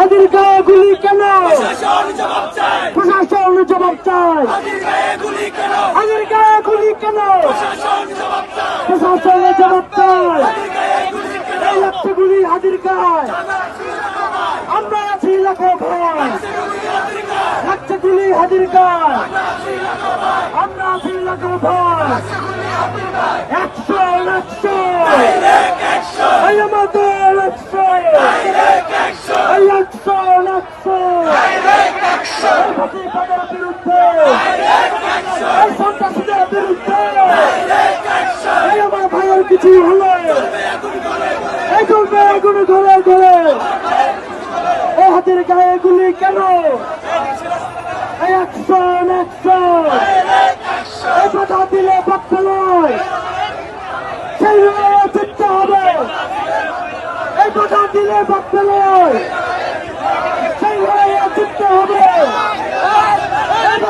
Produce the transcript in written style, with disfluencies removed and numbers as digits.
হাজির গায়ে গুলি কেন? প্রশাসন জবাব চায়, প্রশাসন জবাব চায়। হাজির গায়ে গুলি কেন? হাজির গায়ে গুলি কেন? প্রশাসন জবাব চায়, প্রশাসন জবাব চায়। হাজির গায়ে গুলি কেন? এই লাগছে গুলি হাজির গায়ে, জানা ছিল না ভাই, আমরা আছি লাখো ভয়। গুলি হাজির গায়ে, লাগছে গুলি হাজির গায়ে, জানা ছিল না ভাই, আমরা আছি লাখো ভয়। গুলি হাজির গায়ে, অ্যাকশন অ্যাকশন, ডাইরেক্ট অ্যাকশন, এই আমাদের অ্যাকশন, ডাইরেক্ট অ্যাকশন, এই অ্যাকশন অ্যাকশন। ডাইরেক্ট অ্যাকশন, এই ফাঁসিবাদের বিরুদ্ধে, ডাইরেক্ট অ্যাকশন, এই সন্ত্রাসীদের বিরুদ্ধে, ডাইরেক্ট অ্যাকশন, এই আমার ভাইয়ের কিছু হলে আগুন করে এই চলবে এগুলো ঘরে ঘরে। এই হাতের গায়ে গুলি কেন? এই অ্যাকশন অ্যাকশন, এই বাধা দিলে বাচ্চা নয়, সেই ফিরতে হবে। এই বাধা দিলে বাচ্চা নয়।